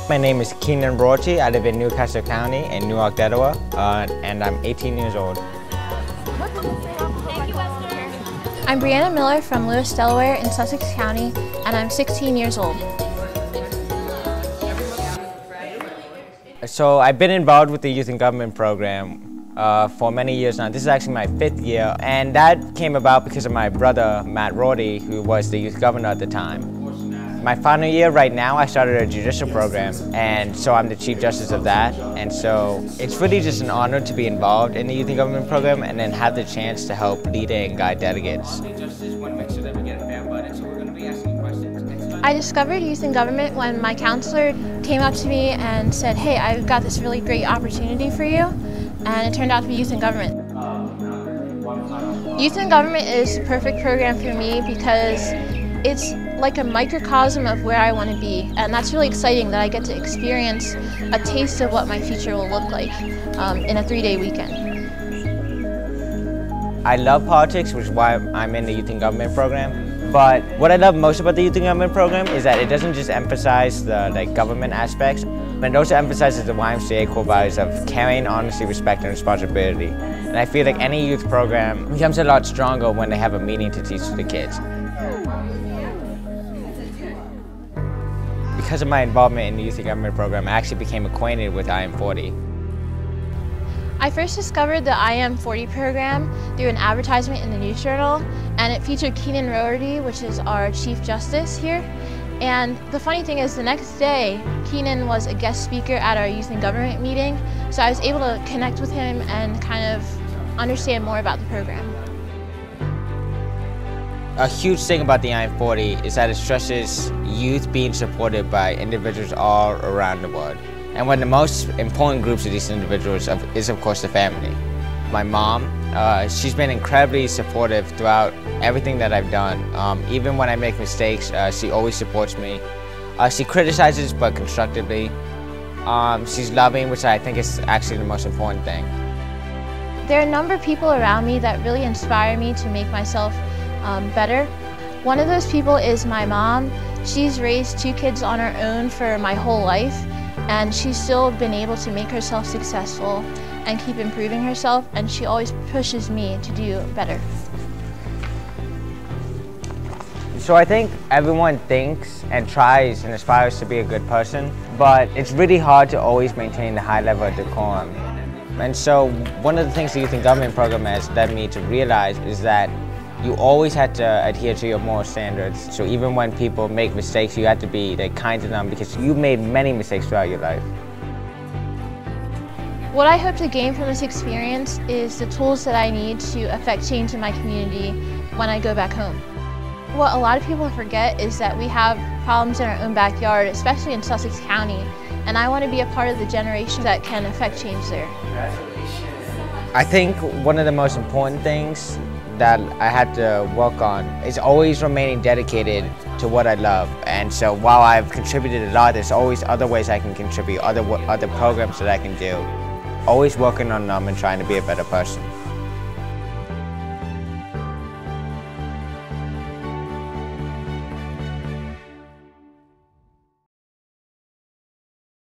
My name is Keenan Brochi. I live in Newcastle County in Newark, Delaware, and I'm 18 years old. I'm Brianna Miller from Lewis, Delaware in Sussex County, and I'm 16 years old. So I've been involved with the Youth in Government program for many years now. This is actually my 5th year, and that came about because of my brother, Matt Rorty, who was the youth governor at the time. My final year right now, I started a judicial program, and so I'm the Chief Justice of that. And so it's really just an honor to be involved in the Youth in Government program and then have the chance to help lead and guide delegates. I discovered Youth in Government when my counselor came up to me and said, "Hey, I've got this really great opportunity for you," and it turned out to be Youth in Government. Youth in Government is the perfect program for me because it's like a microcosm of where I want to be, and that's really exciting that I get to experience a taste of what my future will look like in a 3-day weekend. I love politics, which is why I'm in the Youth in Government program. But what I love most about the Youth in Government program is that it doesn't just emphasize the government aspects, but it also emphasizes the YMCA core values of caring, honesty, respect, and responsibility. And I feel like any youth program becomes a lot stronger when they have a meaning to teach to the kids. Because of my involvement in the Youth in Government program, I actually became acquainted with IM40. I first discovered the IM40 program through an advertisement in the News Journal, and it featured Keenan Rorty, which is our Chief Justice here. And the funny thing is, the next day, Keenan was a guest speaker at our Youth in Government meeting, so I was able to connect with him and kind of understand more about the program. A huge thing about the IM40 is that it stresses youth being supported by individuals all around the world. And one of the most important groups of these individuals is, of course, the family. My mom, she's been incredibly supportive throughout everything that I've done. Even when I make mistakes, she always supports me. She criticizes, but constructively. She's loving, which I think is actually the most important thing. There are a number of people around me that really inspire me to make myself better. One of those people is my mom. She's raised 2 kids on her own for my whole life, and she's still been able to make herself successful and keep improving herself, and she always pushes me to do better. So I think everyone thinks and tries and aspires to be a good person, but it's really hard to always maintain the high level of decorum. And so one of the things the Youth in Government program has led me to realize is that you always have to adhere to your moral standards. So even when people make mistakes, you have to be kind to them because you've made many mistakes throughout your life. What I hope to gain from this experience is the tools that I need to affect change in my community when I go back home. What a lot of people forget is that we have problems in our own backyard, especially in Sussex County, and I want to be a part of the generation that can affect change there. I think one of the most important things that I had to work on is always remaining dedicated to what I love. And so while I've contributed a lot, there's always other ways I can contribute, other programs that I can do. Always working on them and trying to be a better person.